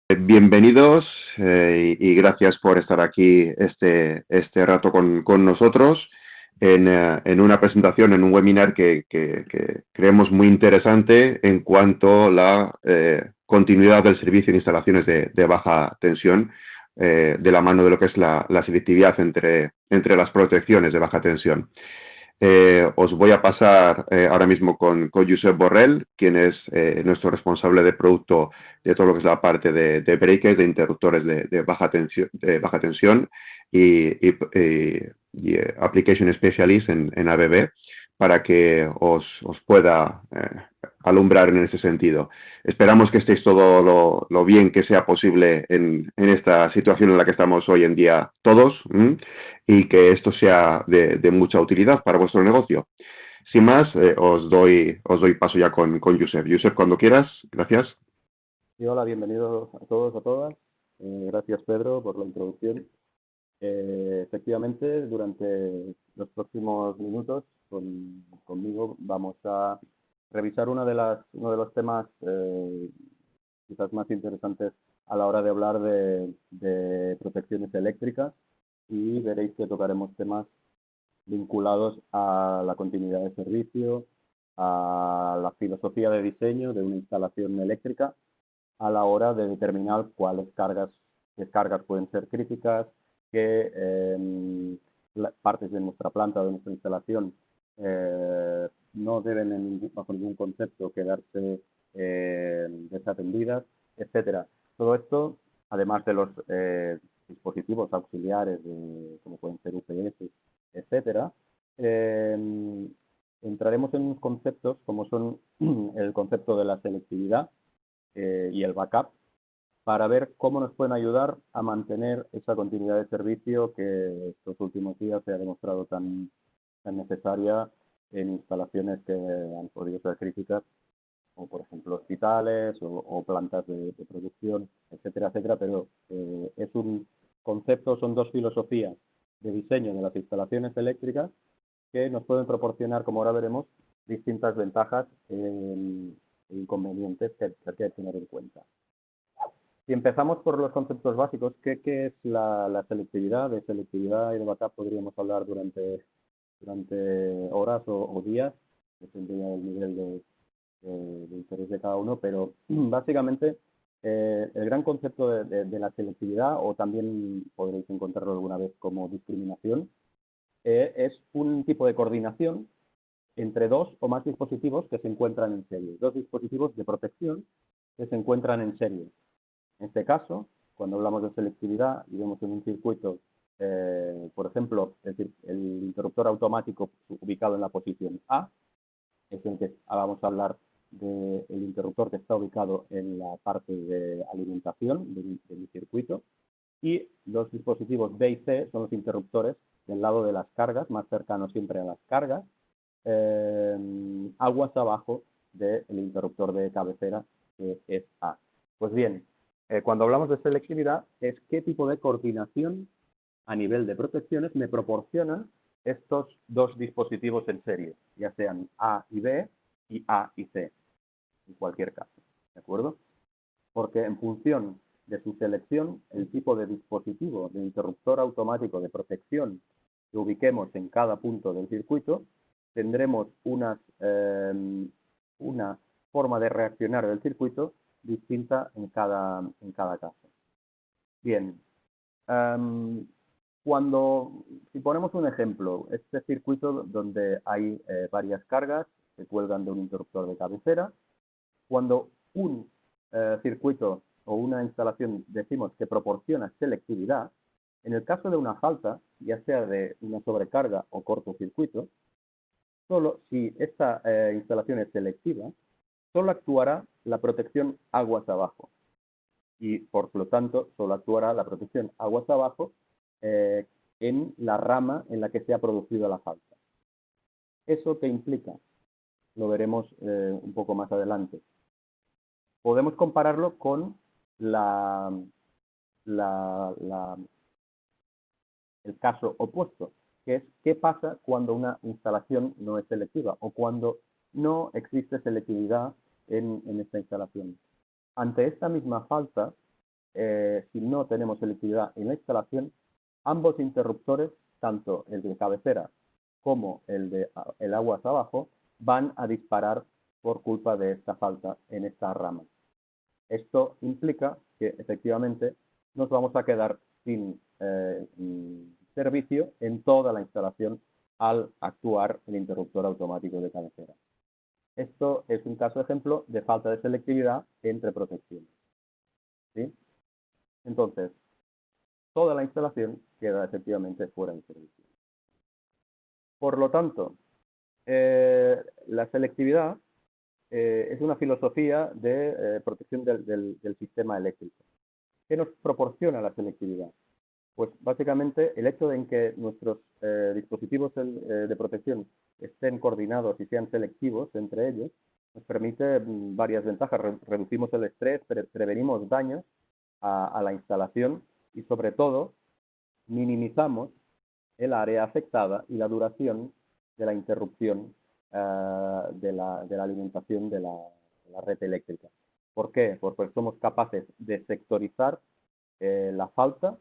Bienvenidos y gracias por estar aquí este rato con nosotros en una presentación, en un webinar que creemos muy interesante en cuanto a la continuidad del servicio en instalaciones de baja tensión de la mano de lo que es la selectividad entre las protecciones de baja tensión. Os voy a pasar ahora mismo con Josep Borrell, quien es nuestro responsable de producto de todo lo que es la parte de breakers, de interruptores de baja tensión y Application Specialist en ABB, para que os pueda alumbrar en ese sentido. Esperamos que estéis todo lo bien que sea posible en esta situación en la que estamos hoy en día todos. Y que esto sea de mucha utilidad para vuestro negocio. Sin más, os doy paso ya con Josep. Josep, cuando quieras, gracias. Sí, hola, bienvenidos a todos, a todas. Gracias, Pedro, por la introducción. Efectivamente, durante los próximos minutos conmigo vamos a revisar uno de los temas quizás más interesantes a la hora de hablar de protecciones eléctricas, y veréis que tocaremos temas vinculados a la continuidad de servicio, a la filosofía de diseño de una instalación eléctrica a la hora de determinar qué cargas pueden ser críticas, qué partes de nuestra planta o de nuestra instalación no deben bajo ningún concepto quedarse desatendidas, etcétera. Todo esto, además de los dispositivos auxiliares como pueden ser UPS, etcétera, entraremos en unos conceptos como son el concepto de la selectividad y el backup, para ver cómo nos pueden ayudar a mantener esa continuidad de servicio que estos últimos días se ha demostrado tan necesaria en instalaciones que han podido ser críticas, como por ejemplo hospitales o plantas de producción, etcétera, etcétera. Pero es un concepto, son dos filosofías de diseño de las instalaciones eléctricas que nos pueden proporcionar, como ahora veremos, distintas ventajas e inconvenientes que hay que tener en cuenta. Si empezamos por los conceptos básicos, ¿qué es la selectividad? De selectividad y de backup podríamos hablar durante horas o días, dependiendo del nivel de interés de cada uno, pero básicamente el gran concepto de la selectividad, o también podréis encontrarlo alguna vez como discriminación, es un tipo de coordinación entre dos o más dispositivos que se encuentran en serie, dos dispositivos de protección que se encuentran en serie. En este caso, cuando hablamos de selectividad y vemos en un circuito, por ejemplo, el interruptor automático ubicado en la posición A, es el que vamos a hablar del interruptor que está ubicado en la parte de alimentación del circuito, y los dispositivos B y C son los interruptores del lado de las cargas, más cercanos siempre a las cargas, aguas abajo del interruptor de cabecera, que es A. Pues bien, cuando hablamos de selectividad, es qué tipo de coordinación a nivel de protecciones me proporcionan estos dos dispositivos en serie, ya sean A y B y A y C, en cualquier caso, ¿de acuerdo? Porque en función de su selección, el tipo de dispositivo de interruptor automático de protección que ubiquemos en cada punto del circuito, tendremos una forma de reaccionar del circuito distinta en cada caso. Bien, si ponemos un ejemplo, este circuito donde hay varias cargas que cuelgan de un interruptor de cabecera, cuando un circuito o una instalación decimos que proporciona selectividad, en el caso de una falta, ya sea de una sobrecarga o cortocircuito, solo si esta instalación es selectiva, solo actuará la protección aguas abajo, y por lo tanto solo actuará la protección aguas abajo en la rama en la que se ha producido la falta. ¿Eso qué implica? Lo veremos un poco más adelante. Podemos compararlo con el caso opuesto, que es qué pasa cuando una instalación no es selectiva o cuando no existe selectividad en esta instalación. Ante esta misma falta, si no tenemos selectividad en la instalación, ambos interruptores, tanto el de cabecera como el de el aguas abajo, van a disparar por culpa de esta falta en esta rama. Esto implica que efectivamente nos vamos a quedar sin servicio en toda la instalación al actuar el interruptor automático de cabecera. Esto es un caso ejemplo de falta de selectividad entre protecciones, ¿sí? Entonces, toda la instalación queda efectivamente fuera de servicio. Por lo tanto, la selectividad es una filosofía de protección del sistema eléctrico. ¿Qué nos proporciona la selectividad? Pues básicamente el hecho de que nuestros dispositivos de protección estén coordinados y sean selectivos entre ellos, nos permite varias ventajas. Reducimos el estrés, prevenimos daños a la instalación y sobre todo minimizamos el área afectada y la duración de la interrupción de la alimentación de la red eléctrica. ¿Por qué? Porque somos capaces de sectorizar la falta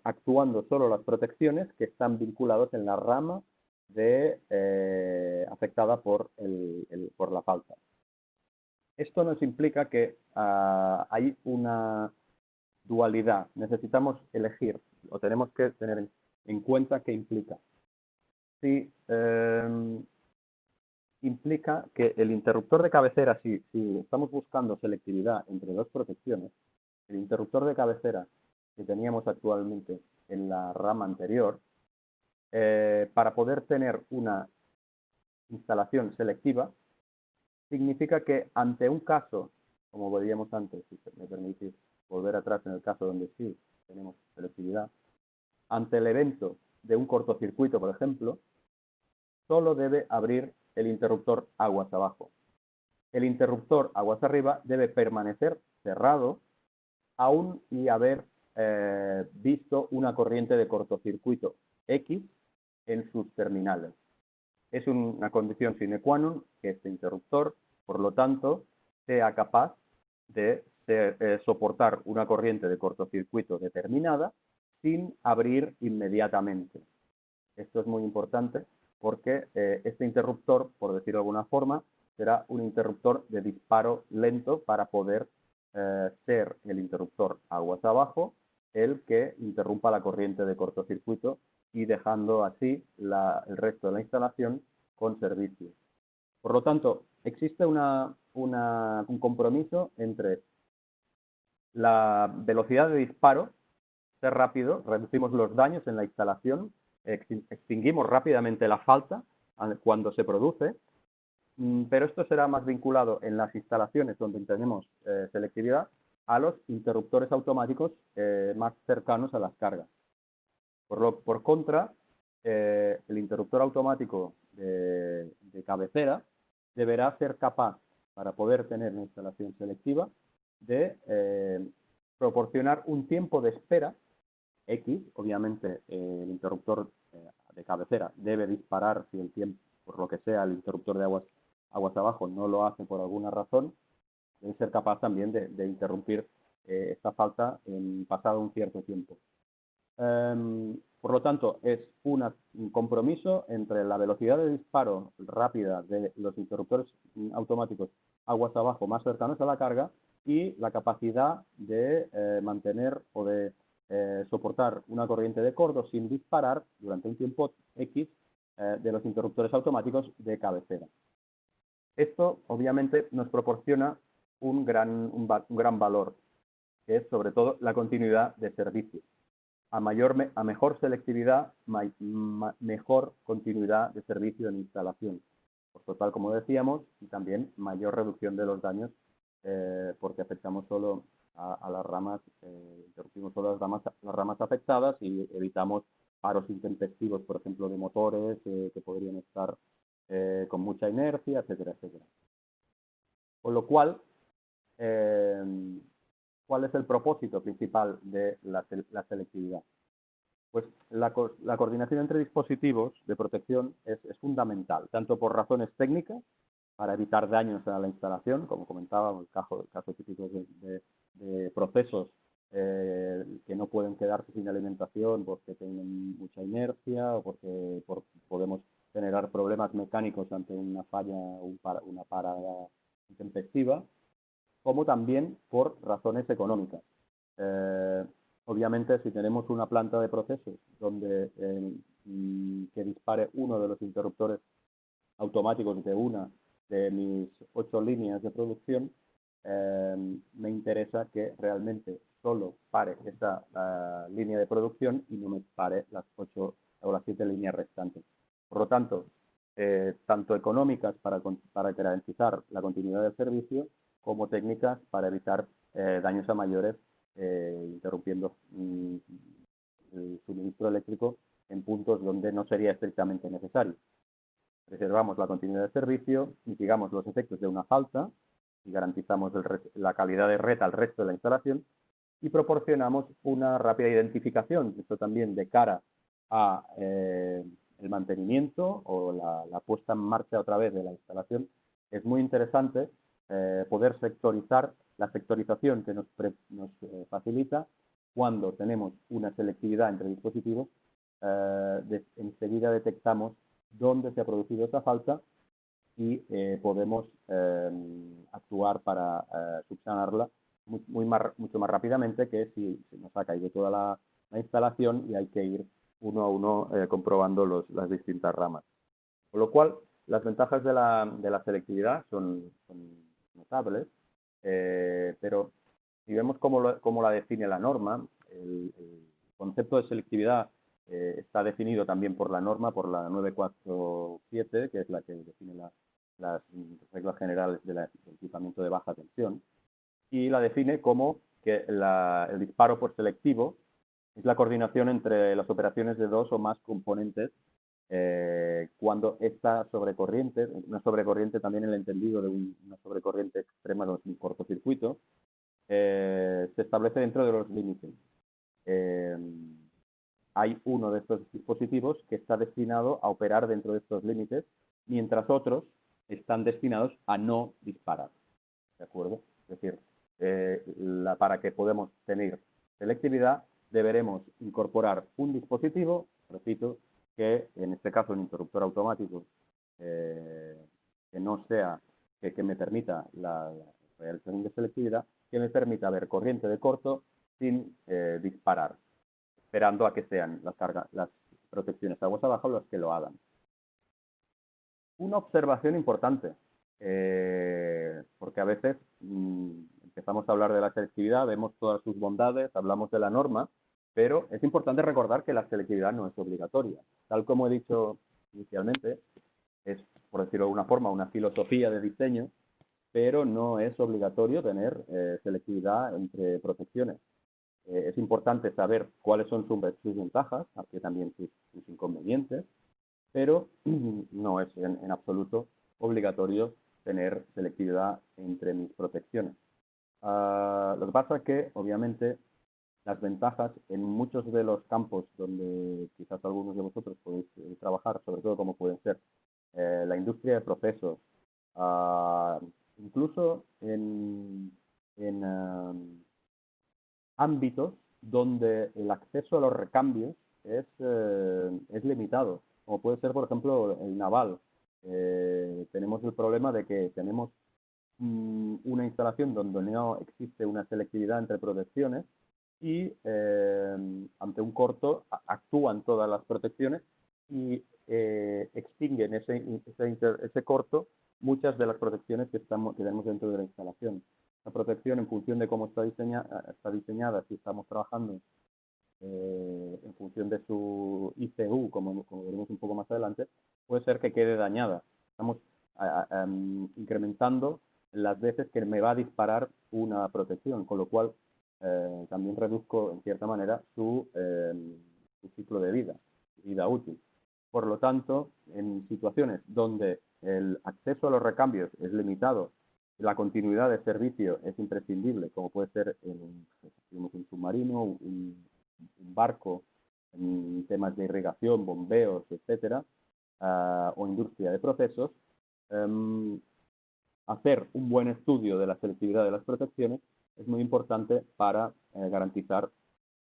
actuando solo las protecciones que están vinculadas en la rama afectada por la falta. Esto nos implica que hay una dualidad. Necesitamos elegir o tenemos que tener en cuenta qué implica. Si implica que el interruptor de cabecera, si estamos buscando selectividad entre dos protecciones, el interruptor de cabecera que teníamos actualmente en la rama anterior, para poder tener una instalación selectiva, significa que ante un caso, como veíamos antes, si me permitís volver atrás en el caso donde sí tenemos selectividad, ante el evento de un cortocircuito, por ejemplo, solo debe abrir el interruptor aguas abajo. El interruptor aguas arriba debe permanecer cerrado aún y haber visto una corriente de cortocircuito X en sus terminales. Es una condición sine qua non que este interruptor, por lo tanto, sea capaz de soportar una corriente de cortocircuito determinada sin abrir inmediatamente. Esto es muy importante porque este interruptor, por decirlo de alguna forma, será un interruptor de disparo lento para poder ser el interruptor aguas abajo el que interrumpa la corriente de cortocircuito y dejando así el resto de la instalación con servicio. Por lo tanto, existe un compromiso entre la velocidad de disparo, ser rápido, reducimos los daños en la instalación, extinguimos rápidamente la falta cuando se produce, pero esto será más vinculado en las instalaciones donde tenemos selectividad a los interruptores automáticos más cercanos a las cargas. Por contra, el interruptor automático de cabecera deberá ser capaz, para poder tener una instalación selectiva, de proporcionar un tiempo de espera X. Obviamente, el interruptor de cabecera debe disparar si el tiempo, por lo que sea, el interruptor de aguas abajo no lo hace por alguna razón, debe ser capaz también de interrumpir esta falta en pasado un cierto tiempo. Por lo tanto, es un compromiso entre la velocidad de disparo rápida de los interruptores automáticos aguas abajo más cercanos a la carga y la capacidad de mantener o de soportar una corriente de corto sin disparar durante un tiempo X de los interruptores automáticos de cabecera. Esto, obviamente, nos proporciona un gran valor, que es sobre todo la continuidad de servicio. A mejor selectividad, mejor continuidad de servicio en instalación. Por total, como decíamos, y también mayor reducción de los daños, porque afectamos solo a las ramas, interrumpimos solo las ramas afectadas y evitamos paros intempestivos, por ejemplo, de motores que podrían estar con mucha inercia, etcétera, etcétera. Con lo cual, ¿cuál es el propósito principal de la selectividad? Pues la coordinación entre dispositivos de protección es fundamental, tanto por razones técnicas, para evitar daños a la instalación, como comentábamos, el caso típico de procesos que no pueden quedarse sin alimentación porque tienen mucha inercia o porque podemos generar problemas mecánicos ante una falla o una parada intempestiva, como también por razones económicas. Obviamente, si tenemos una planta de procesos donde que dispare uno de los interruptores automáticos de una de mis 8 líneas de producción, me interesa que realmente solo pare esa línea de producción y no me pare las 8 o las 7 líneas restantes. Por lo tanto, tanto económicas para garantizar la continuidad del servicio, como técnicas para evitar daños a mayores, interrumpiendo el suministro eléctrico en puntos donde no sería estrictamente necesario. Preservamos la continuidad del servicio, mitigamos los efectos de una falta y garantizamos la calidad de red al resto de la instalación, y proporcionamos una rápida identificación, esto también de cara a el mantenimiento o la puesta en marcha otra vez de la instalación. Es muy interesante poder sectorizar, la sectorización que nos facilita cuando tenemos una selectividad entre dispositivos, enseguida detectamos dónde se ha producido esa falta y podemos actuar para subsanarla mucho más rápidamente que si se nos ha caído toda la instalación y hay que ir uno a uno comprobando las distintas ramas. Con lo cual, las ventajas de la selectividad son notables, pero si vemos cómo la define la norma, el concepto de selectividad está definido también por la norma, por la 947, que es la que define las reglas generales del equipamiento de baja tensión, y la define como que el disparo por selectivo es la coordinación entre las operaciones de dos o más componentes cuando esta sobrecorriente, una sobrecorriente también en el entendido de una sobrecorriente extrema de un cortocircuito, se establece dentro de los límites. Hay uno de estos dispositivos que está destinado a operar dentro de estos límites, mientras otros están destinados a no disparar. ¿De acuerdo? Es decir, para que podamos tener selectividad, deberemos incorporar un dispositivo, repito, que en este caso un interruptor automático, que no sea, que me permita la realización de selectividad, que me permita ver corriente de corto sin disparar, esperando a que sean las protecciones aguas abajo las que lo hagan. Una observación importante, porque a veces empezamos a hablar de la selectividad, vemos todas sus bondades, hablamos de la norma, pero es importante recordar que la selectividad no es obligatoria. Tal como he dicho inicialmente, es, por decirlo de alguna forma, una filosofía de diseño, pero no es obligatorio tener selectividad entre protecciones. Es importante saber cuáles son sus ventajas, aunque también sus inconvenientes, pero no es en absoluto obligatorio tener selectividad entre mis protecciones. Lo que pasa es que, obviamente, las ventajas en muchos de los campos donde quizás algunos de vosotros podéis trabajar, sobre todo como pueden ser la industria de procesos, incluso en ámbitos donde el acceso a los recambios es limitado, como puede ser, por ejemplo, el naval. Tenemos el problema de que tenemos una instalación donde no existe una selectividad entre protecciones y ante un corto actúan todas las protecciones y extinguen ese corto muchas de las protecciones que tenemos dentro de la instalación. La protección, en función de cómo está diseñada, si estamos trabajando en función de su ICU, como veremos un poco más adelante, puede ser que quede dañada. Estamos incrementando las veces que me va a disparar una protección, con lo cual también reduzco, en cierta manera, su ciclo de vida útil. Por lo tanto, en situaciones donde el acceso a los recambios es limitado, la continuidad de servicio es imprescindible, como puede ser en un submarino, un barco, en temas de irrigación, bombeos, etcétera, o industria de procesos, hacer un buen estudio de la selectividad de las protecciones es muy importante para garantizar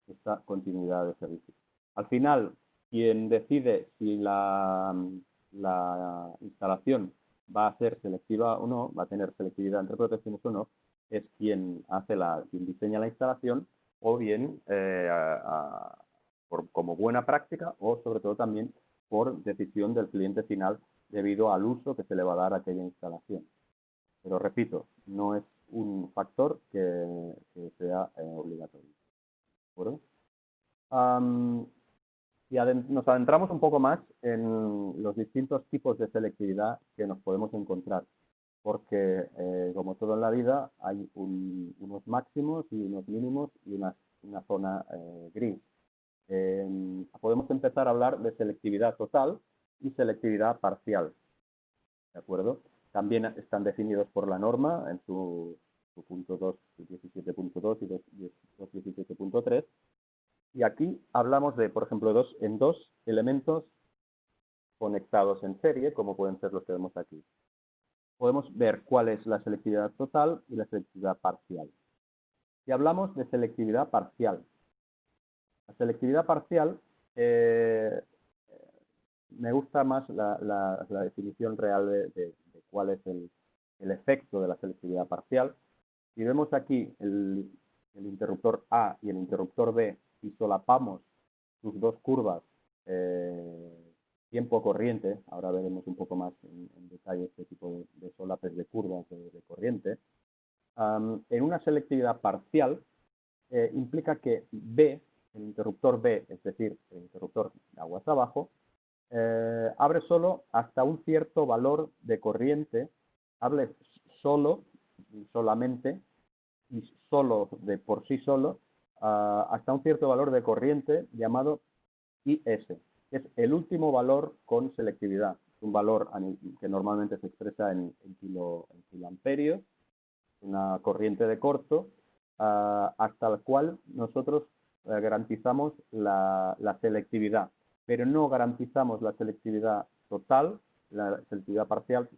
esta continuidad de servicio. Al final, quien decide si la instalación va a ser selectiva o no, va a tener selectividad entre protecciones o no, es quien diseña la instalación o bien como buena práctica o sobre todo también por decisión del cliente final debido al uso que se le va a dar a aquella instalación. Pero repito, no es un factor que sea obligatorio. ¿De acuerdo? Nos adentramos un poco más en los distintos tipos de selectividad que nos podemos encontrar, porque como todo en la vida hay unos máximos y unos mínimos y una zona gris. Podemos empezar a hablar de selectividad total y selectividad parcial, ¿de acuerdo? También están definidos por la norma en su punto 2, 17.2 y 2.17.3. Y aquí hablamos de, por ejemplo, dos elementos conectados en serie, como pueden ser los que vemos aquí. Podemos ver cuál es la selectividad total y la selectividad parcial. Si hablamos de selectividad parcial, la selectividad parcial, me gusta más la definición real de cuál es el efecto de la selectividad parcial. Si vemos aquí el interruptor A y el interruptor B y solapamos sus dos curvas tiempo-corriente, ahora veremos un poco más en detalle este tipo de solapes de curvas de corriente, en una selectividad parcial implica que B, el interruptor B, es decir, el interruptor de aguas abajo, abre solo hasta un cierto valor de corriente, abre solamente, y solo de por sí solo, hasta un cierto valor de corriente llamado IS, que es el último valor con selectividad. Es un valor que normalmente se expresa en kiloamperios, una corriente de corto, hasta el cual nosotros garantizamos la selectividad, pero no garantizamos la selectividad total. La selectividad parcial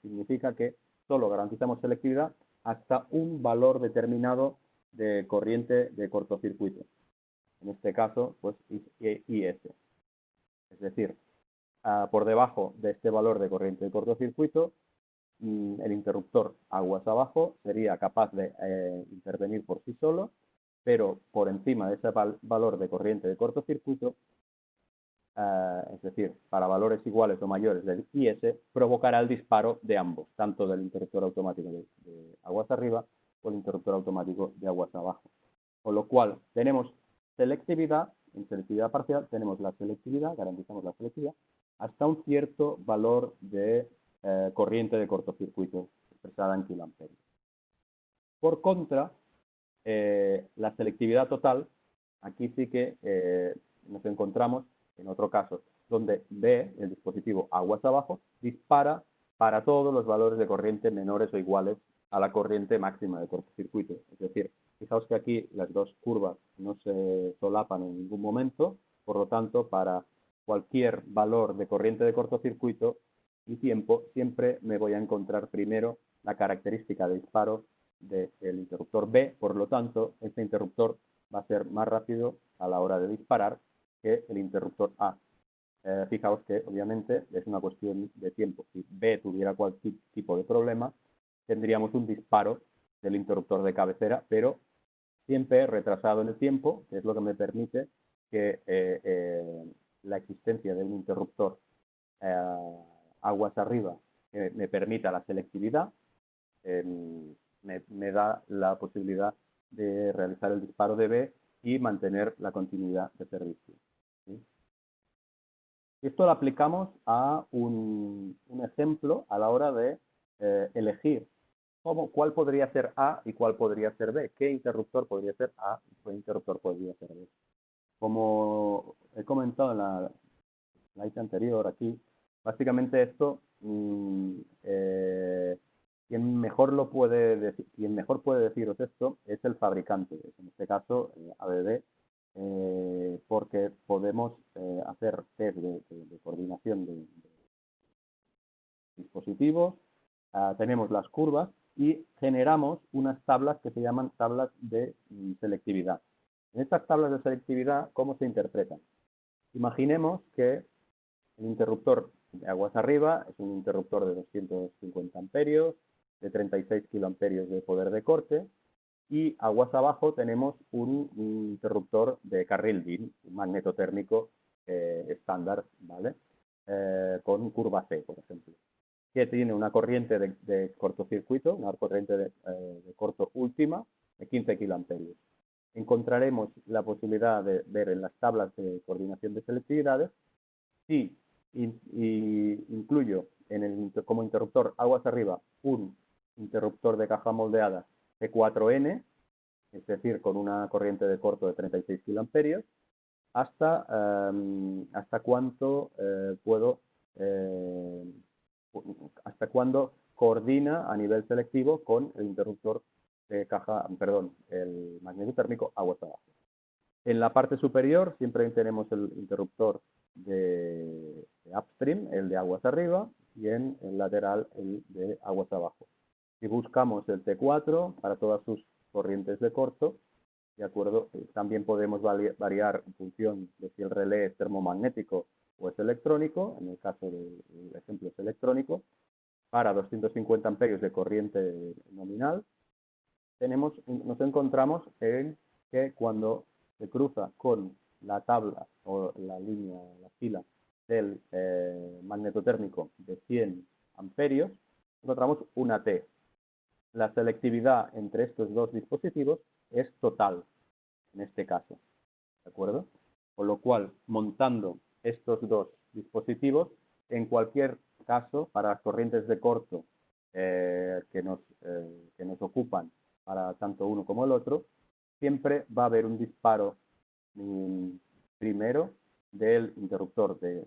significa que solo garantizamos selectividad hasta un valor determinado de corriente de cortocircuito. En este caso, pues IS. Es decir, por debajo de este valor de corriente de cortocircuito, el interruptor aguas abajo sería capaz de intervenir por sí solo, pero por encima de ese valor de corriente de cortocircuito, es decir, para valores iguales o mayores del IS, provocará el disparo de ambos, tanto del interruptor automático de aguas arriba o el interruptor automático de aguas abajo. Con lo cual, tenemos selectividad, en selectividad parcial, tenemos la selectividad, garantizamos la selectividad, hasta un cierto valor de corriente de cortocircuito expresada en kiloamperios. Por contra, la selectividad total, aquí sí que nos encontramos en otro caso, donde B, el dispositivo aguas abajo, dispara para todos los valores de corriente menores o iguales a la corriente máxima de cortocircuito. Es decir, fijaos que aquí las dos curvas no se solapan en ningún momento, por lo tanto, para cualquier valor de corriente de cortocircuito y tiempo, siempre me voy a encontrar primero la característica de disparo del interruptor B, por lo tanto, este interruptor va a ser más rápido a la hora de disparar que el interruptor A. Fijaos que obviamente es una cuestión de tiempo. Si B tuviera cualquier tipo de problema, tendríamos un disparo del interruptor de cabecera, pero siempre retrasado en el tiempo, que es lo que me permite que la existencia de un interruptor aguas arriba me permita la selectividad, me da la posibilidad de realizar el disparo de B y mantener la continuidad de servicio. ¿Sí? Esto lo aplicamos a un ejemplo a la hora de elegir cuál podría ser A y cuál podría ser B, qué interruptor podría ser A y qué interruptor podría ser B. Como he comentado en la slide anterior aquí, básicamente esto, quien mejor puede deciros esto es el fabricante, en este caso ABB, porque podemos hacer test de coordinación de dispositivos, tenemos las curvas y generamos unas tablas que se llaman tablas de selectividad. En estas tablas de selectividad, ¿cómo se interpretan? Imaginemos que el interruptor de aguas arriba es un interruptor de 250 amperios, de 36 kiloamperios de poder de corte, y aguas abajo tenemos un interruptor de carril DIN, un magnetotérmico estándar, ¿vale? Con curva C, por ejemplo, que tiene una corriente de cortocircuito, una corriente de corto última de 15 kiloamperios. Encontraremos la posibilidad de ver en las tablas de coordinación de selectividades si incluyo como interruptor aguas arriba un interruptor de caja moldeada C4N, es decir, con una corriente de corto de 36 kiloamperios, hasta cuánto hasta cuándo coordina a nivel selectivo con el interruptor de caja, perdón, el magnetotérmico aguas abajo. En la parte superior siempre tenemos el interruptor de upstream, el de aguas arriba, y en el lateral el de aguas abajo. Si buscamos el T4 para todas sus corrientes de corto, ¿de acuerdo? También podemos variar en función de si el relé es termomagnético o es electrónico. En el caso del ejemplo es electrónico. Para 250 amperios de corriente nominal, nos encontramos en que cuando se cruza con la tabla o la línea, la fila del magnetotérmico de 100 amperios, encontramos una T. La selectividad entre estos dos dispositivos es total, en este caso, ¿de acuerdo? Con lo cual, montando estos dos dispositivos, en cualquier caso, para las corrientes de corto que nos ocupan para tanto uno como el otro, siempre va a haber un disparo primero del interruptor de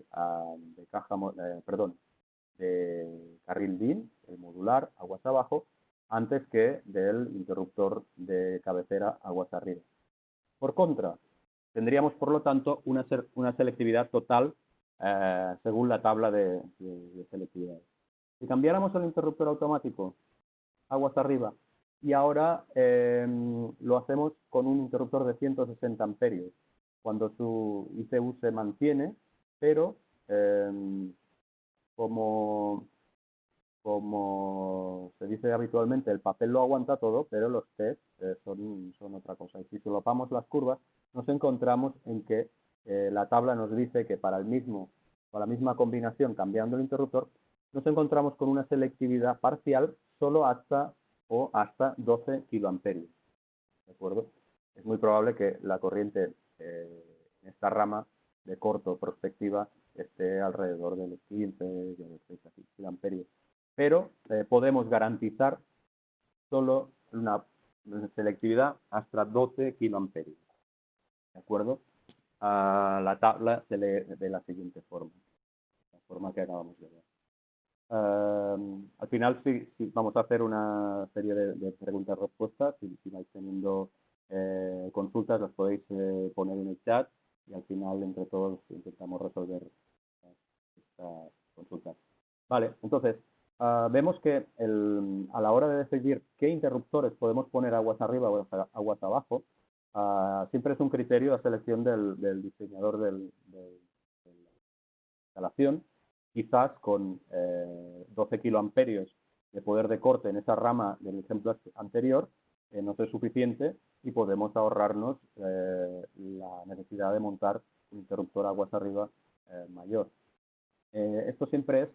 carril DIN, el modular, aguas abajo, antes que del interruptor de cabecera aguas arriba. Por contra, tendríamos, por lo tanto, una selectividad total según la tabla de selectividad. Si cambiáramos el interruptor automático aguas arriba y ahora lo hacemos con un interruptor de 160 amperios, cuando su ICU se mantiene, pero como se dice habitualmente, el papel lo aguanta todo, pero los test son otra cosa. Y si solapamos las curvas, nos encontramos en que la tabla nos dice que para la misma combinación, cambiando el interruptor, nos encontramos con una selectividad parcial solo hasta 12 kiloamperios. ¿De acuerdo? Es muy probable que la corriente en esta rama de corto prospectiva esté alrededor de los 15, de los 6 kiloamperios. Pero podemos garantizar solo una selectividad hasta 12 kiloamperios. ¿De acuerdo? La tabla se lee de la siguiente forma, la forma que acabamos de ver. Al final sí, vamos a hacer una serie de preguntas-respuestas. Si vais teniendo consultas, las podéis poner en el chat y al final entre todos intentamos resolver estas consultas. Vale, entonces, vemos que a la hora de decidir qué interruptores podemos poner aguas arriba o aguas abajo, siempre es un criterio la selección del diseñador de la instalación. Quizás con 12 kiloamperios de poder de corte en esa rama del ejemplo anterior no es suficiente y podemos ahorrarnos la necesidad de montar un interruptor aguas arriba mayor. Esto siempre es,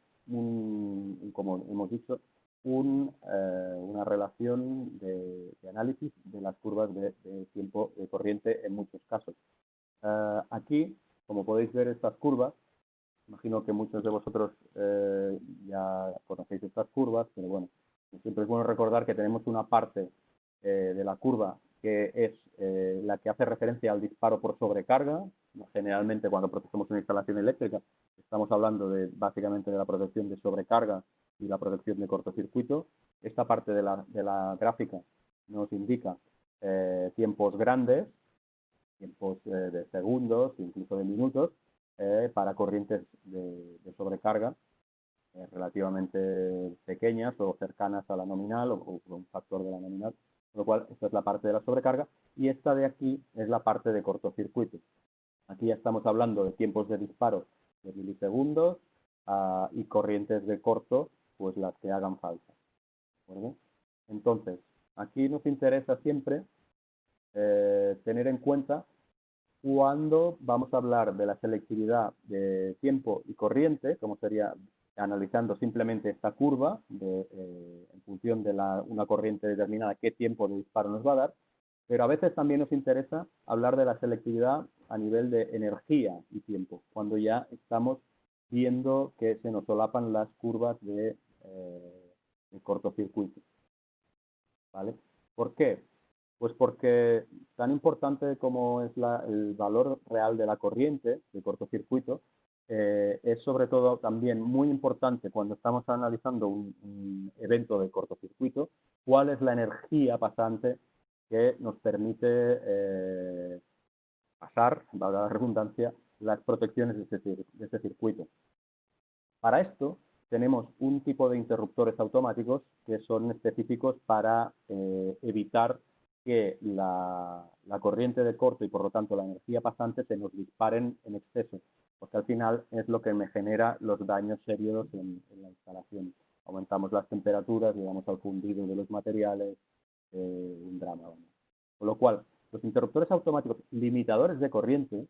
como hemos dicho, una relación de análisis de las curvas de tiempo de corriente en muchos casos. Aquí, como podéis ver estas curvas, imagino que muchos de vosotros ya conocéis estas curvas, pero bueno, siempre es bueno recordar que tenemos una parte de la curva que es la que hace referencia al disparo por sobrecarga. Generalmente cuando protegemos una instalación eléctrica estamos hablando básicamente de la protección de sobrecarga y la protección de cortocircuito. Esta parte de la gráfica nos indica tiempos grandes, tiempos de segundos, incluso de minutos, para corrientes de sobrecarga relativamente pequeñas o cercanas a la nominal o un factor de la nominal, con lo cual esta es la parte de la sobrecarga y esta de aquí es la parte de cortocircuito. Aquí ya estamos hablando de tiempos de disparo de milisegundos y corrientes de corto, pues las que hagan falta. ¿De acuerdo? Entonces, aquí nos interesa siempre tener en cuenta cuando vamos a hablar de la selectividad de tiempo y corriente, como sería analizando simplemente esta curva en función de una corriente determinada, qué tiempo de disparo nos va a dar, pero a veces también nos interesa hablar de la selectividad a nivel de energía y tiempo, cuando ya estamos viendo que se nos solapan las curvas de cortocircuito. ¿Vale? ¿Por qué? Pues porque tan importante como es el valor real de la corriente de cortocircuito, es sobre todo también muy importante cuando estamos analizando un evento de cortocircuito, cuál es la energía pasante que nos permite pasar, valga la redundancia, las protecciones de este circuito. Para esto tenemos un tipo de interruptores automáticos que son específicos para evitar que la corriente de corto y por lo tanto la energía pasante se nos disparen en exceso, porque al final es lo que me genera los daños serios en la instalación. Aumentamos las temperaturas, llegamos al fundido de los materiales, un drama. Vamos. Con lo cual, los interruptores automáticos limitadores de corriente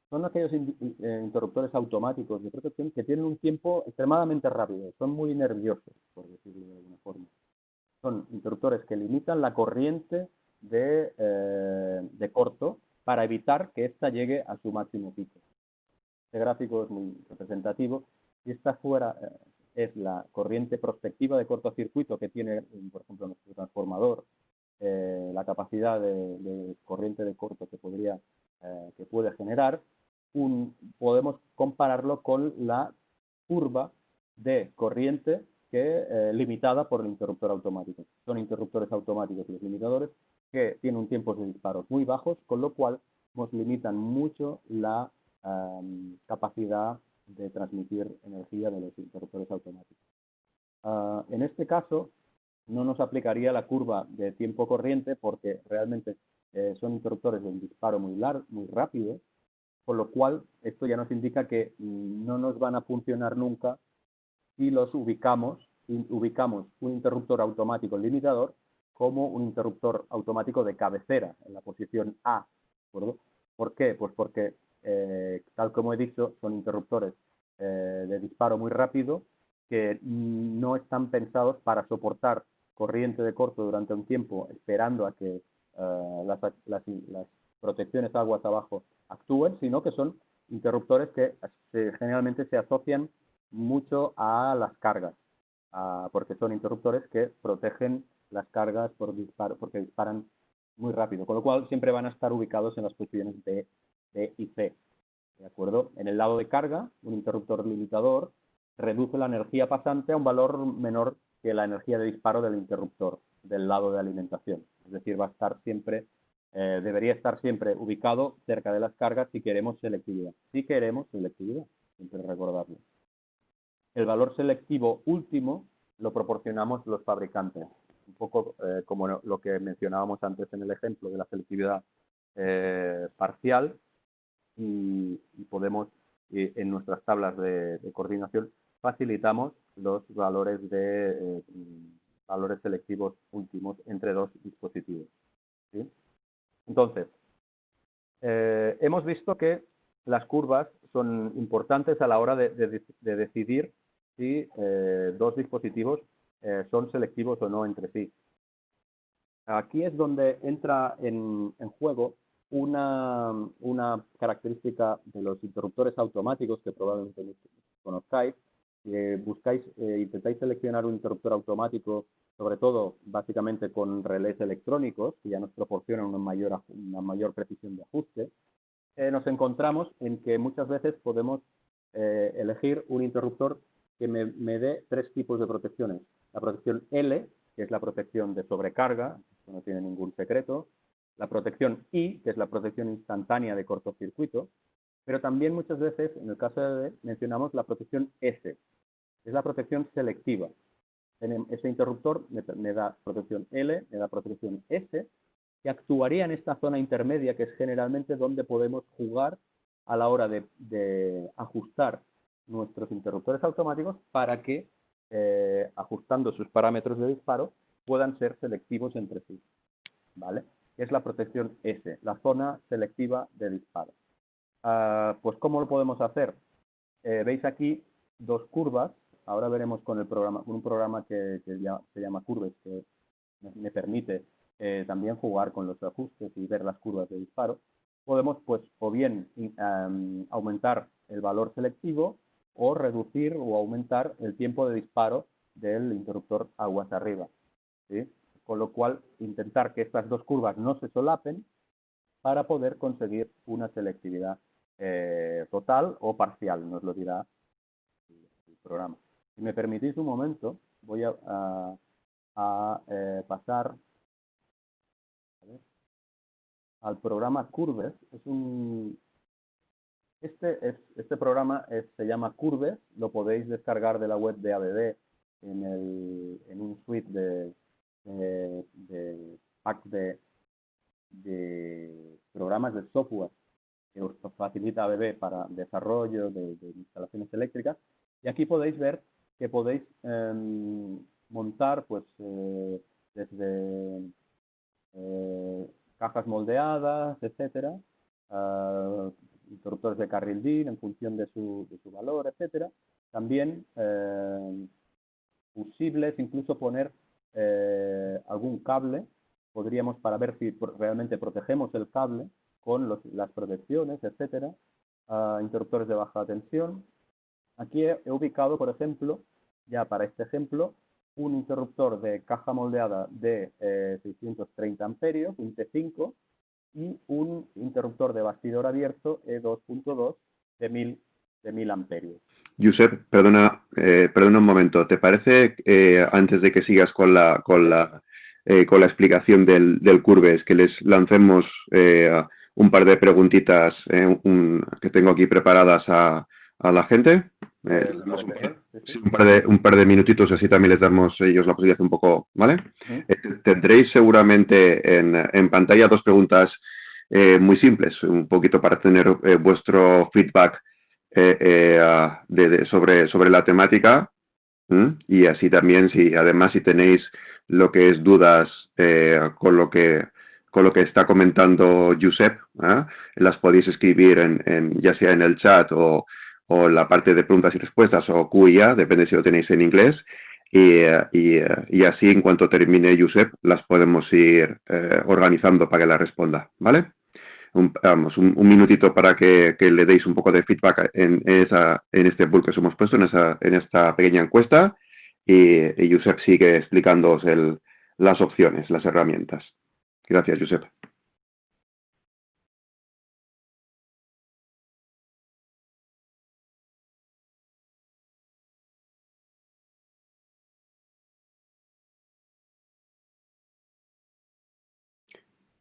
son aquellos interruptores automáticos de protección que tienen un tiempo extremadamente rápido, son muy nerviosos, por decirlo de alguna forma. Son interruptores que limitan la corriente de corto para evitar que ésta llegue a su máximo pico. Este gráfico es muy representativo y esta fuera es la corriente prospectiva de cortocircuito que tiene, por ejemplo, nuestro transformador, la capacidad de corriente de corto que puede generar. Podemos compararlo con la curva de corriente limitada por el interruptor automático. Son interruptores automáticos los limitadores que tienen un tiempo de disparo muy bajos, con lo cual nos limitan mucho la capacidad de transmitir energía de los interruptores automáticos. En este caso, no nos aplicaría la curva de tiempo corriente porque realmente son interruptores de un disparo muy rápido, con lo cual esto ya nos indica que no nos van a funcionar nunca si los ubicamos un interruptor automático limitador como un interruptor automático de cabecera en la posición A. ¿De acuerdo? ¿Por qué? Pues porque, tal como he dicho, son interruptores de disparo muy rápido que no están pensados para soportar corriente de corto durante un tiempo esperando a que las protecciones aguas abajo actúen, sino que son interruptores que generalmente se asocian mucho a las cargas, porque son interruptores que protegen las cargas porque disparan muy rápido, con lo cual siempre van a estar ubicados en las posiciones B y C. ¿De acuerdo? En el lado de carga, un interruptor limitador reduce la energía pasante a un valor menor que la energía de disparo del interruptor del lado de alimentación. Es decir, va a estar siempre, debería estar siempre ubicado cerca de las cargas si queremos selectividad. Si queremos selectividad, siempre recordarlo. El valor selectivo último lo proporcionamos los fabricantes, un poco como lo que mencionábamos antes en el ejemplo de la selectividad parcial y podemos, en nuestras tablas de coordinación, facilitamos los valores valores selectivos últimos entre dos dispositivos. ¿Sí? Entonces, hemos visto que las curvas son importantes a la hora de decidir si dos dispositivos son selectivos o no entre sí. Aquí es donde entra en juego una característica de los interruptores automáticos que probablemente conozcáis. Intentáis seleccionar un interruptor automático, sobre todo básicamente con relés electrónicos, que ya nos proporcionan una mayor precisión de ajuste. Nos encontramos en que muchas veces podemos elegir un interruptor que me dé tres tipos de protecciones. La protección L, que es la protección de sobrecarga, esto no tiene ningún secreto. La protección I, que es la protección instantánea de cortocircuito. Pero también muchas veces, en el caso de mencionamos la protección S, Es la protección selectiva. Ese interruptor me da protección L, me da protección S, que actuaría en esta zona intermedia, que es generalmente donde podemos jugar a la hora de ajustar nuestros interruptores automáticos para que, ajustando sus parámetros de disparo, puedan ser selectivos entre sí. ¿Vale? Es la protección S, la zona selectiva de disparo. Pues, ¿cómo lo podemos hacer? Veis aquí dos curvas. Ahora veremos con un programa que ya se llama Curves, que me permite también jugar con los ajustes y ver las curvas de disparo. Podemos, pues, o bien aumentar el valor selectivo o reducir o aumentar el tiempo de disparo del interruptor aguas arriba, ¿sí? Con lo cual, intentar que estas dos curvas no se solapen para poder conseguir una selectividad total o parcial, nos lo dirá el programa. Si me permitís un momento, voy a pasar al programa Curves. Este programa se llama Curves, lo podéis descargar de la web de ABB en un suite de pack de programas de software que os facilita ABB para desarrollo de instalaciones eléctricas. Y aquí podéis ver que podéis montar, pues, desde cajas moldeadas, etcétera, interruptores de carril DIN en función de su valor, etcétera. También fusibles, incluso poner algún cable, podríamos, para ver si realmente protegemos el cable con las protecciones, etcétera. Interruptores de baja tensión. Aquí he ubicado, por ejemplo, ya para este ejemplo, un interruptor de caja moldeada de 630 amperios, un T5, y un interruptor de bastidor abierto E2.2 de 1000 amperios. Josep, perdona un momento. ¿Te parece, antes de que sigas con la explicación del Curves, que les lancemos un par de preguntitas que tengo aquí preparadas a la gente? Sí, un par de minutitos, así también les damos ellos la posibilidad un poco, ¿vale? Tendréis seguramente en pantalla dos preguntas muy simples, un poquito para tener vuestro feedback sobre la temática. Y así también, además, si tenéis lo que es dudas con lo que está comentando Josep, las podéis escribir ya sea en el chat o en la parte de preguntas y respuestas o Q&A, depende si lo tenéis en inglés. Y así, en cuanto termine Josep, las podemos ir organizando para que las responda, ¿vale? Un minutito para que le deis un poco de feedback en este pool que os hemos puesto, en esta pequeña encuesta, y Josep sigue explicándoos las opciones, las herramientas. Gracias, Josep.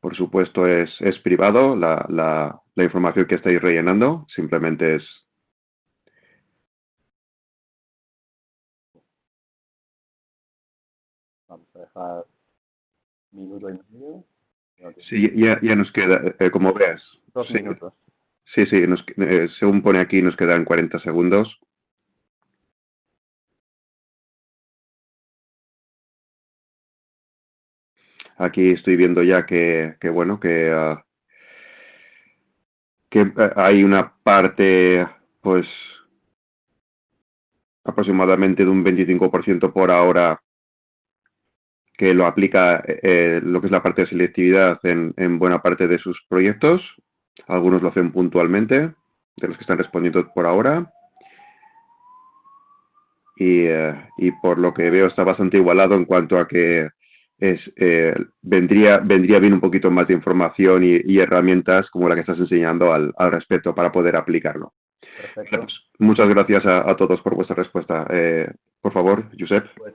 Por supuesto, es privado la información que estáis rellenando, simplemente es... Vamos a dejar minuto y medio. Sí, ya nos queda, como veas. 2 minutos. Sí, según pone aquí, nos quedan 40 segundos. Aquí estoy viendo ya que hay una parte, pues, aproximadamente de un 25% por ahora que lo aplica lo que es la parte de selectividad en buena parte de sus proyectos. Algunos lo hacen puntualmente, de los que están respondiendo por ahora. Y por lo que veo está bastante igualado en cuanto a que vendría bien un poquito más de información y herramientas como la que estás enseñando al respecto para poder aplicarlo. Perfecto. Muchas gracias a todos por vuestra respuesta. Por favor, Josep. Pues,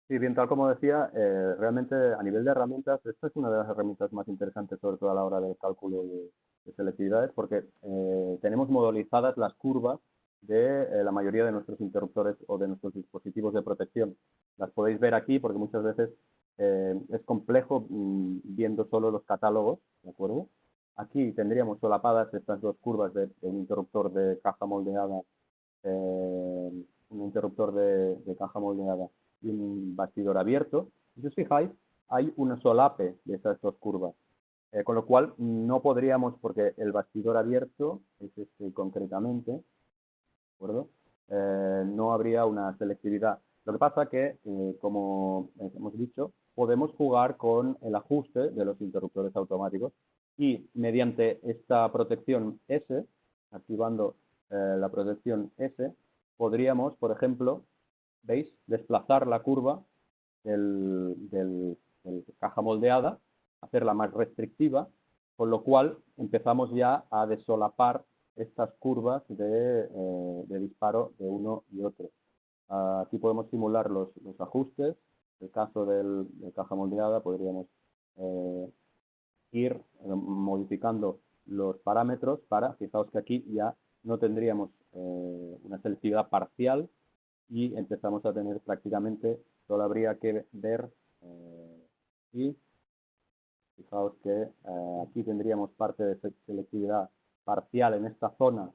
sí, bien, tal como decía, realmente a nivel de herramientas, esta es una de las herramientas más interesantes, sobre todo a la hora del cálculo de selectividades, porque tenemos modelizadas las curvas de la mayoría de nuestros interruptores o de nuestros dispositivos de protección. Las podéis ver aquí porque muchas veces es complejo viendo solo los catálogos, ¿de acuerdo? Aquí tendríamos solapadas estas dos curvas de un interruptor de caja moldeada, un interruptor de caja moldeada y un bastidor abierto. Si os fijáis, hay un solape de esas dos curvas. Con lo cual no podríamos, porque el bastidor abierto es este concretamente, ¿de acuerdo? No habría una selectividad. Lo que pasa que, como hemos dicho, podemos jugar con el ajuste de los interruptores automáticos y mediante esta protección S, activando la protección S, podríamos, por ejemplo, ¿veis?, desplazar la curva del caja moldeada, hacerla más restrictiva, con lo cual empezamos ya a desolapar estas curvas de disparo de uno y otro. Aquí podemos simular los ajustes. En el caso del caja moldeada podríamos ir modificando los parámetros para, fijaos que aquí ya no tendríamos una selectividad parcial y empezamos a tener prácticamente, solo habría que ver y fijaos que aquí tendríamos parte de selectividad parcial en esta zona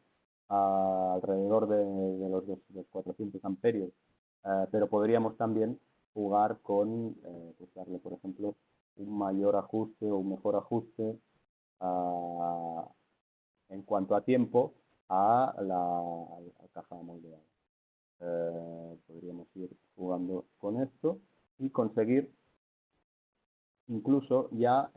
alrededor de los 400 amperios, pero podríamos también jugar con, pues darle por ejemplo un mayor ajuste o un mejor ajuste en cuanto a tiempo a la caja moldeada. Podríamos ir jugando con esto y conseguir incluso ya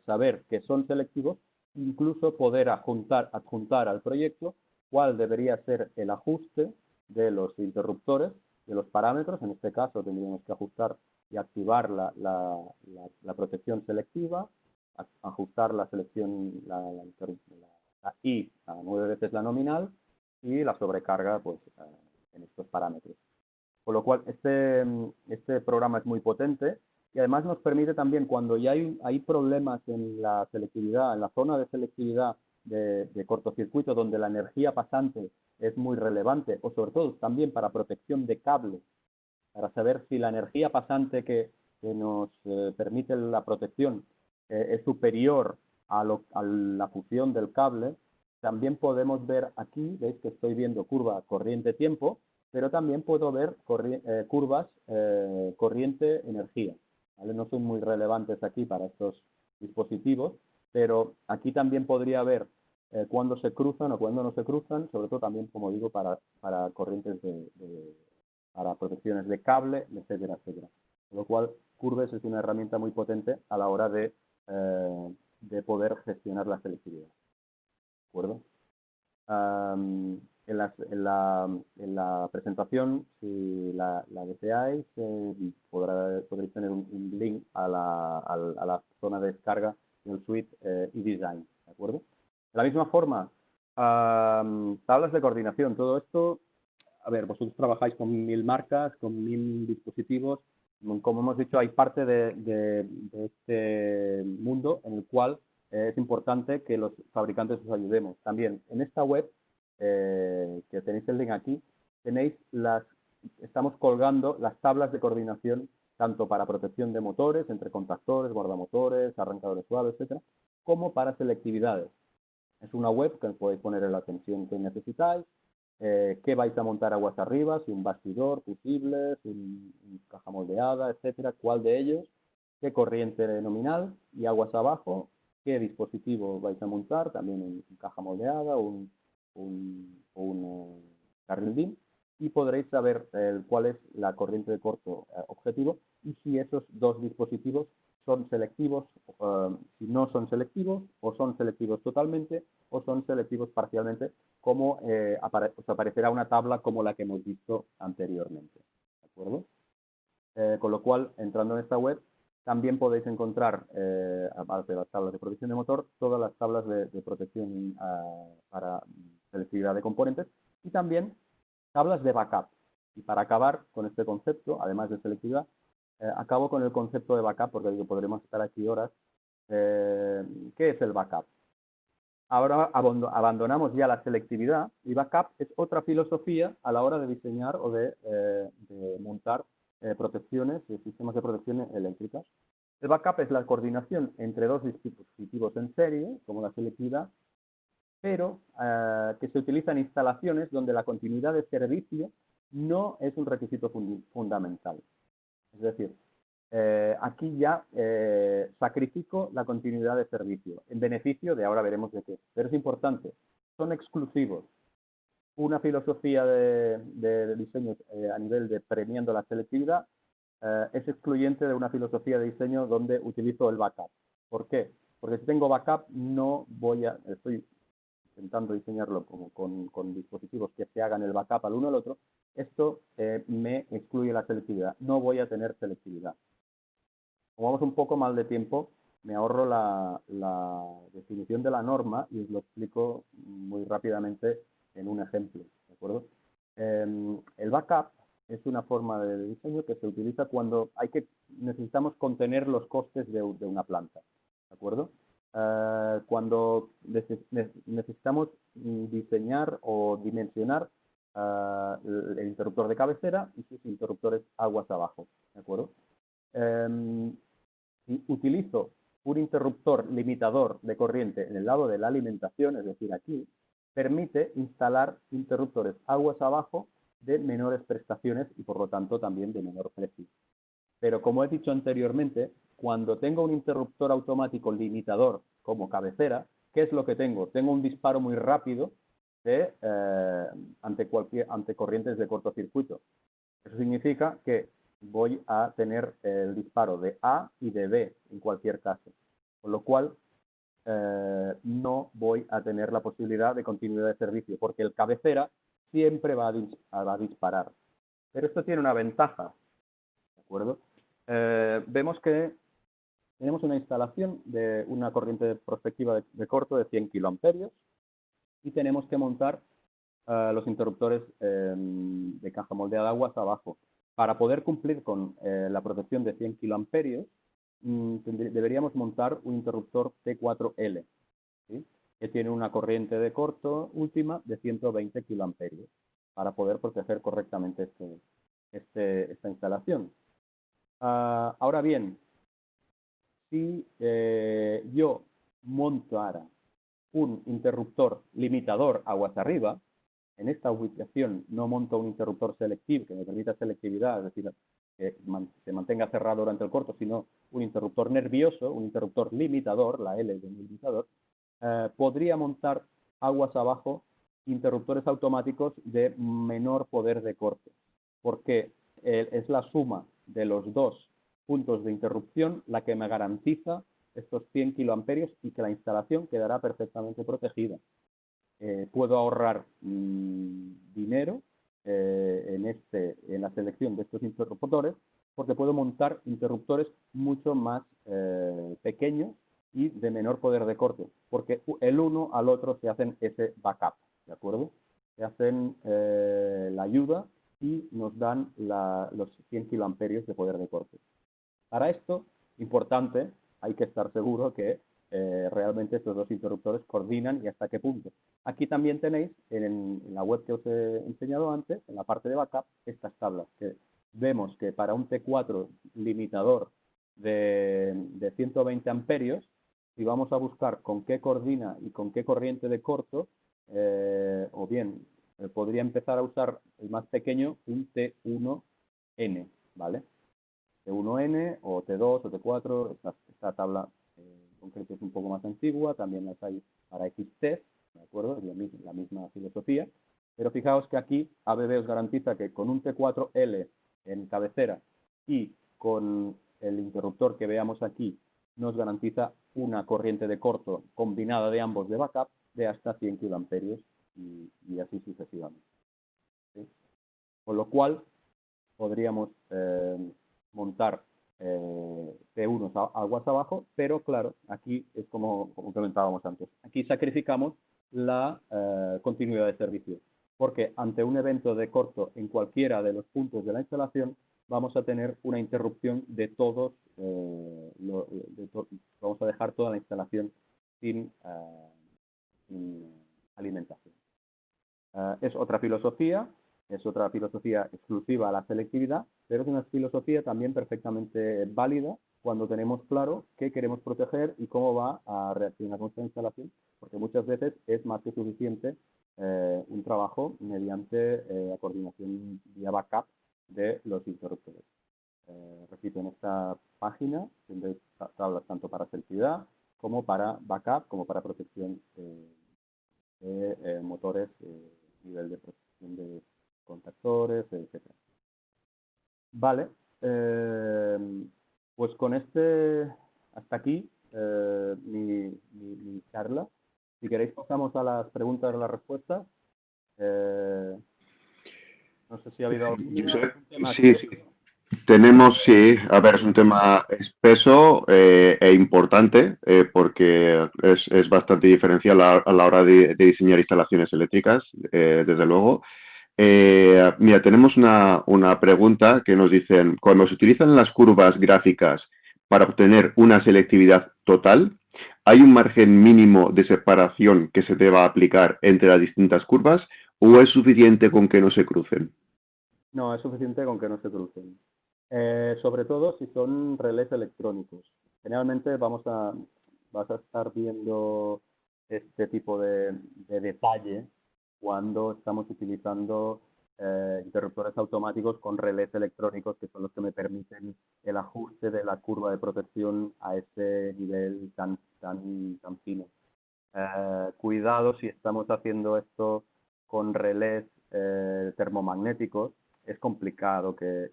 saber que son selectivos, incluso poder adjuntar al proyecto cuál debería ser el ajuste de los interruptores, de los parámetros. En este caso tendríamos que ajustar y activar la protección selectiva, ajustar la selección, la I a 9 veces la nominal y la sobrecarga pues, en estos parámetros. Con lo cual, este programa es muy potente y además nos permite también, cuando ya hay problemas en la selectividad, en la zona de selectividad de cortocircuito, donde la energía pasante es muy relevante, o sobre todo también para protección de cable, para saber si la energía pasante que nos permite la protección es superior a la fusión del cable, también podemos ver aquí, veis que estoy viendo curva corriente-tiempo, pero también puedo ver curvas corriente-energía. ¿Vale? No son muy relevantes aquí para estos dispositivos, pero aquí también podría ver cuándo se cruzan o cuándo no se cruzan, sobre todo también, como digo, para corrientes para protecciones de cable, etcétera, etcétera. Con lo cual, Curves es una herramienta muy potente a la hora de poder gestionar la selectividad. ¿De acuerdo? En la presentación, si la deseáis, podréis tener un link a la zona de descarga del suite eDesign, ¿de acuerdo? De la misma forma, tablas de coordinación, todo esto, a ver, vosotros trabajáis con 1000 marcas, con 1000 dispositivos, como hemos dicho, hay parte de este mundo en el cual es importante que los fabricantes os ayudemos. También en esta web, que tenéis el link aquí, estamos colgando las tablas de coordinación tanto para protección de motores, entre contactores, guardamotores, arrancadores suaves, etcétera, como para selectividades. Es una web que podéis poner en la tensión que necesitáis, qué vais a montar aguas arriba, si un bastidor, fusibles, un caja moldeada, etcétera, cuál de ellos, qué corriente nominal y aguas abajo, qué dispositivo vais a montar, también en caja moldeada o un carril DIN, y podréis saber cuál es la corriente de corto objetivo y si esos dos dispositivos son selectivos, si no son selectivos, o son selectivos totalmente, o son selectivos parcialmente, como os aparecerá una tabla como la que hemos visto anteriormente. ¿De acuerdo? Con lo cual, entrando en esta web, también podéis encontrar, aparte de las tablas de protección de motor, todas las tablas de protección para selectividad de componentes y también tablas de backup. Y para acabar con este concepto, además de selectividad, acabo con el concepto de backup, porque podremos estar aquí horas. ¿Qué es el backup? Ahora abandonamos ya la selectividad y backup es otra filosofía a la hora de diseñar o de montar protecciones, sistemas de protección eléctricas. El backup es la coordinación entre dos dispositivos en serie, como la selectividad, pero que se utiliza en instalaciones donde la continuidad de servicio no es un requisito fundamental. Es decir, aquí ya sacrifico la continuidad de servicio en beneficio de, ahora veremos de qué. Pero es importante, son exclusivos. Una filosofía de diseño a nivel de premiando la selectividad es excluyente de una filosofía de diseño donde utilizo el backup. ¿Por qué? Porque si tengo backup no voy a, estoy intentando diseñarlo como con dispositivos que se hagan el backup al uno al otro, esto me excluye la selectividad. No voy a tener selectividad. Como vamos un poco mal de tiempo, me ahorro la definición de la norma y os lo explico muy rápidamente en un ejemplo, ¿de acuerdo? El backup es una forma de diseño que se utiliza cuando necesitamos contener los costes de una planta, ¿de acuerdo? Cuando necesitamos diseñar o dimensionar el interruptor de cabecera y sus interruptores aguas abajo, ¿de acuerdo? Si utilizo un interruptor limitador de corriente en el lado de la alimentación, es decir, aquí, permite instalar interruptores aguas abajo de menores prestaciones y por lo tanto también de menor precio. Pero como he dicho anteriormente, cuando tengo un interruptor automático limitador como cabecera, ¿qué es lo que tengo? Tengo un disparo muy rápido ante corrientes de cortocircuito. Eso significa que voy a tener el disparo de A y de B en cualquier caso, con lo cual no voy a tener la posibilidad de continuidad de servicio, porque el cabecera siempre va a disparar. Pero esto tiene una ventaja, ¿de acuerdo? Vemos que tenemos una instalación de una corriente prospectiva de corto de 100 kiloamperios y tenemos que montar los interruptores de caja moldeada aguas abajo. Para poder cumplir con la protección de 100 kiloamperios, deberíamos montar un interruptor T4L, ¿sí? Que tiene una corriente de corto última de 120 kiloamperios para poder proteger correctamente esta instalación. Ahora bien, si yo montara un interruptor limitador aguas arriba, en esta ubicación no monto un interruptor selectivo que me permita selectividad, es decir, que se mantenga cerrado durante el corto, sino un interruptor nervioso, un interruptor limitador, la L de limitador, podría montar aguas abajo interruptores automáticos de menor poder de corte, porque es la suma de los dos puntos de interrupción la que me garantiza estos 100 kiloamperios y que la instalación quedará perfectamente protegida. Puedo ahorrar dinero en la selección de estos interruptores porque puedo montar interruptores mucho más pequeños y de menor poder de corte, porque el uno al otro se hacen ese backup, ¿de acuerdo? Se hacen la ayuda y nos dan los 100 kiloamperios de poder de corte. Para esto, importante, hay que estar seguro que realmente estos dos interruptores coordinan y hasta qué punto. Aquí también tenéis en la web que os he enseñado antes, en la parte de backup, estas tablas que vemos que para un T4 limitador de 120 amperios, si vamos a buscar con qué coordina y con qué corriente de corto, o bien podría empezar a usar el más pequeño, un T1N, ¿vale? T1N o T2 o T4, esta tabla en concreto es un poco más antigua, también las hay para XT, ¿de acuerdo? Es la misma filosofía, pero fijaos que aquí ABB os garantiza que con un T4L en cabecera y con el interruptor que veamos aquí nos garantiza una corriente de corto combinada de ambos de backup de hasta 100 kiloamperios y así sucesivamente, ¿sí? Con lo cual podríamos montar T1 aguas abajo, pero claro, aquí es como comentábamos antes, aquí sacrificamos la continuidad de servicio, porque ante un evento de corto en cualquiera de los puntos de la instalación, vamos a tener una interrupción de todos, vamos a dejar toda la instalación sin alimentación. Es otra filosofía exclusiva a la selectividad, pero es una filosofía también perfectamente válida cuando tenemos claro qué queremos proteger y cómo va a reaccionar nuestra instalación, porque muchas veces es más que suficiente un trabajo mediante la coordinación vía backup de los interruptores. Repito, en esta página tendréis tablas tanto para selectividad como para backup, como para protección de motores, nivel de protección de contactores, etcétera. Vale, pues con hasta aquí mi charla. Si queréis pasamos a las preguntas y las respuestas. No sé si ha habido algún tema. Sí, sí. Tenemos, sí, a ver, es un tema espeso e importante porque es bastante diferencial a la hora de diseñar instalaciones eléctricas, desde luego. Mira, tenemos una pregunta que nos dicen, cuando se utilizan las curvas gráficas para obtener una selectividad total, ¿hay un margen mínimo de separación que se deba aplicar entre las distintas curvas o es suficiente con que no se crucen? No, es suficiente con que no se crucen. Sobre todo si son relés electrónicos. Generalmente vas a estar viendo este tipo de detalle cuando estamos utilizando interruptores automáticos con relés electrónicos, que son los que me permiten el ajuste de la curva de protección a ese nivel tan fino. Cuidado si estamos haciendo esto con relés termomagnéticos, es complicado que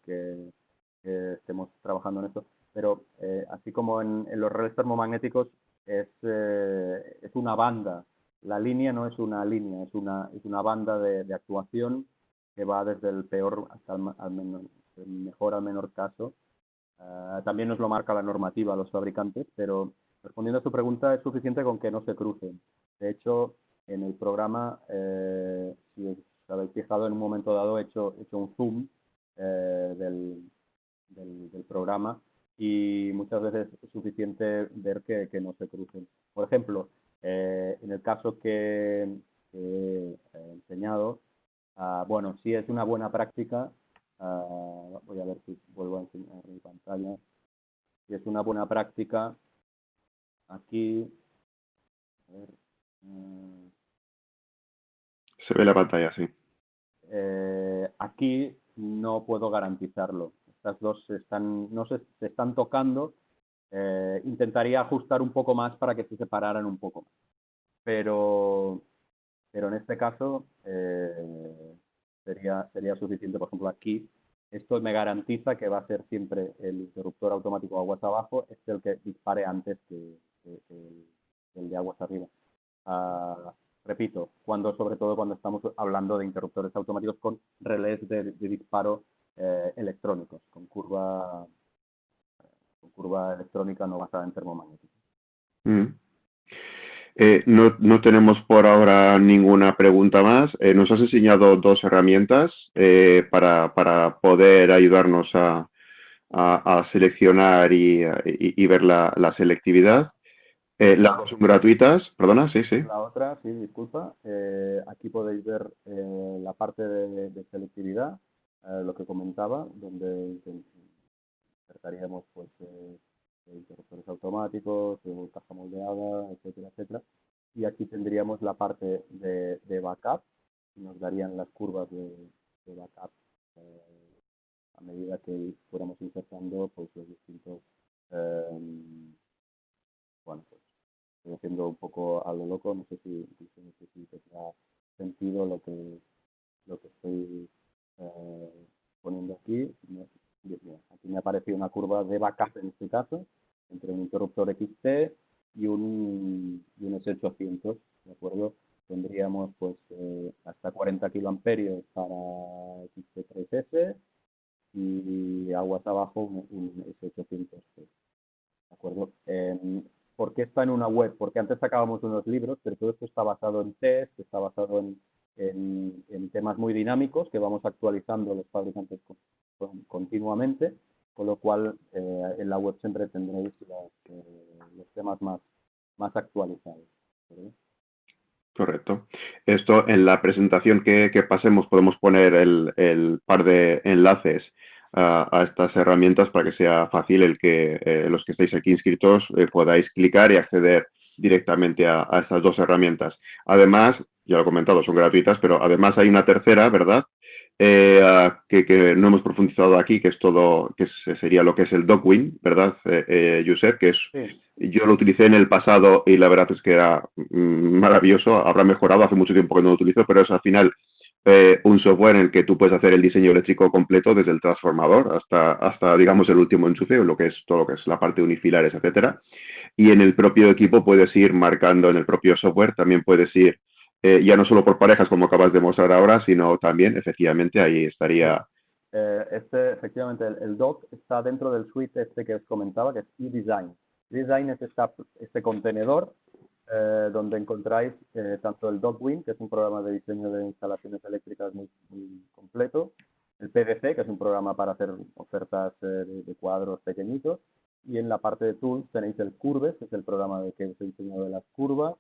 estemos trabajando en esto, pero así como en los relés termomagnéticos es una banda, la línea no es una línea, es una banda de actuación que va desde el peor hasta el mejor al menor caso. También nos lo marca la normativa los fabricantes, pero respondiendo a tu pregunta, es suficiente con que no se crucen. De hecho, en el programa, si os habéis fijado, en un momento dado he hecho un zoom del programa y muchas veces es suficiente ver que no se crucen. Por ejemplo, en el caso que he enseñado, bueno, sí es una buena práctica. Voy a ver si vuelvo a enseñar mi pantalla. Si es una buena práctica, aquí, a ver, Se ve la pantalla, sí. aquí no puedo garantizarlo. Estas dos no se están tocando. Intentaría ajustar un poco más para que se separaran un poco más. Pero en este caso sería suficiente. Por ejemplo, aquí esto me garantiza que va a ser siempre el interruptor automático aguas abajo, es el que dispare antes que el de aguas arriba. Repito, sobre todo cuando estamos hablando de interruptores automáticos con relés de disparo electrónicos, con curva electrónica no basada en termomagnética. No tenemos por ahora ninguna pregunta más. Nos has enseñado dos herramientas para poder ayudarnos a seleccionar y ver la selectividad. Las dos son gratuitas, perdona, sí, sí. La otra, sí, disculpa. Aquí podéis ver la parte de selectividad, lo que comentaba, donde insertaríamos pues, interruptores automáticos, caja moldeada, etcétera, etcétera. Y aquí tendríamos la parte de backup, nos darían las curvas de backup a medida que fuéramos insertando pues, los distintos, bueno, pues estoy haciendo un poco a lo loco, no sé si tendrá sentido lo que estoy poniendo aquí. Aquí me apareció una curva de backup en este caso, entre un interruptor XT y un S800, ¿de acuerdo? Tendríamos pues hasta 40 kiloamperios para XT3S y aguas abajo un S800, ¿de acuerdo? ¿Por qué está en una web? Porque antes sacábamos unos libros, pero todo esto está basado en test, está basado en temas muy dinámicos que vamos actualizando los fabricantes continuamente, con lo cual en la web siempre tendréis los temas más actualizados, ¿verdad? Esto en la presentación que pasemos podemos poner el par de enlaces a estas herramientas para que sea fácil el que los que estáis aquí inscritos podáis clicar y acceder directamente a estas dos herramientas. Además, ya lo he comentado, son gratuitas, pero además hay una tercera, ¿verdad? Que no hemos profundizado aquí, que es todo, sería lo que es el Docwin, ¿verdad, Josep? Que es, Sí, yo lo utilicé en el pasado y la verdad es que era maravilloso, habrá mejorado, hace mucho tiempo que no lo utilizo, pero es al final un software en el que tú puedes hacer el diseño eléctrico completo desde el transformador hasta digamos, el último enchufe, lo que es todo lo que es la parte unifilares, etcétera. Y en el propio equipo puedes ir marcando en el propio software, también puedes ir ya no solo por parejas como acabas de mostrar ahora, sino también, efectivamente, ahí sí. estaría. Efectivamente, el doc está dentro del suite este que os comentaba, que es eDesign. eDesign es este contenedor donde encontráis tanto el Docwin, que es un programa de diseño de instalaciones eléctricas muy completo, el PDC, que es un programa para hacer ofertas de cuadros pequeñitos, y en la parte de tools tenéis el Curves, que es el programa que es el diseño de las curvas,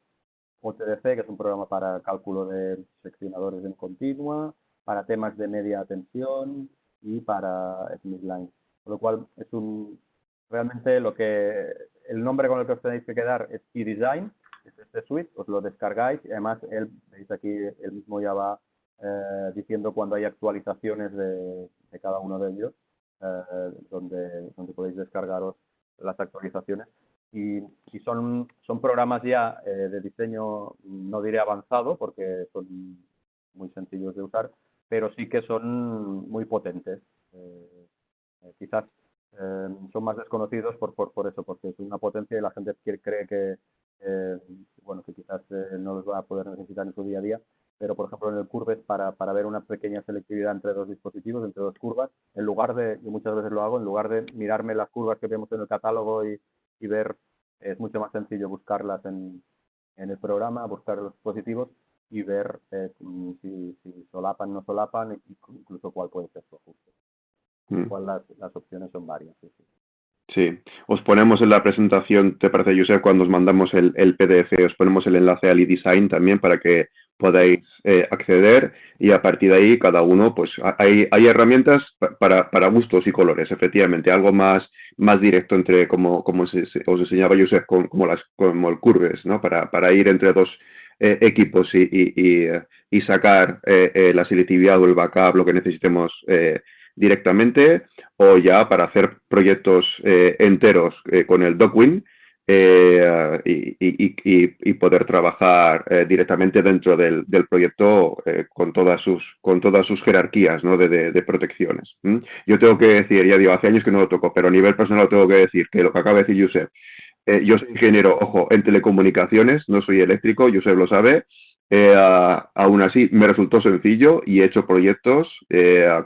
OTDC, que es un programa para cálculo de seccionadores en continua, para temas de media tensión y para Smithline. Con lo cual, realmente el nombre con el que os tenéis que quedar es eDesign, es este suite, os lo descargáis y además veis aquí, él mismo ya va diciendo cuando hay actualizaciones de cada uno de ellos, donde podéis descargaros las actualizaciones y son programas ya de diseño, no diré avanzado, porque son muy sencillos de usar, pero sí que son muy potentes. Quizás son más desconocidos por eso, porque es una potencia y la gente cree eh, que quizás no los va a poder necesitar en su día a día, pero por ejemplo en el Curves para ver una pequeña selectividad entre dos dispositivos, entre dos curvas, en lugar de, y muchas veces lo hago, en lugar de mirarme las curvas que vemos en el catálogo y ver, es mucho más sencillo buscarlas en el programa, buscar los dispositivos y ver si solapan o no solapan, incluso cuál puede ser su ajuste. Con lo Mm, cual las opciones son varias. Sí, sí. Sí, os ponemos en la presentación, ¿te parece, Josep? Cuando os mandamos el PDF, os ponemos el enlace al eDesign también para que podáis acceder y a partir de ahí cada uno, pues hay herramientas para gustos y colores, efectivamente, algo más directo entre, como os enseñaba Josep, como el Curves, ¿no? Para ir entre dos equipos y sacar la selectividad o el backup, lo que necesitemos directamente, o ya para hacer proyectos enteros con el Docwin y poder trabajar directamente dentro del proyecto con todas sus jerarquías, ¿no? de protecciones. ¿Mm? Yo tengo que decir, ya digo, hace años que no lo toco, pero a nivel personal tengo que decir que lo que acaba de decir Josep, yo soy ingeniero, ojo, en telecomunicaciones, no soy eléctrico, Josep lo sabe. Aún así, me resultó sencillo y he hecho proyectos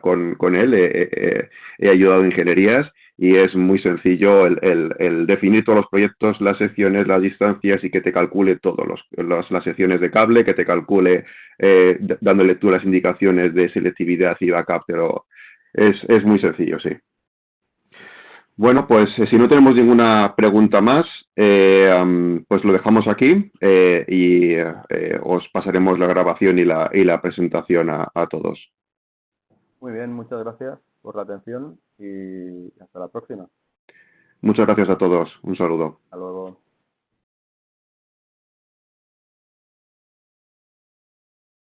con él, he ayudado en ingenierías y es muy sencillo el definir todos los proyectos, las secciones, las distancias y que te calcule todas las secciones de cable, que te calcule dándole tú las indicaciones de selectividad y backup, pero es muy sencillo, sí. Bueno, pues si no tenemos ninguna pregunta más, pues lo dejamos aquí y os pasaremos la grabación y la presentación a todos. Muy bien, muchas gracias por la atención y hasta la próxima. Muchas gracias a todos. Un saludo. Hasta luego.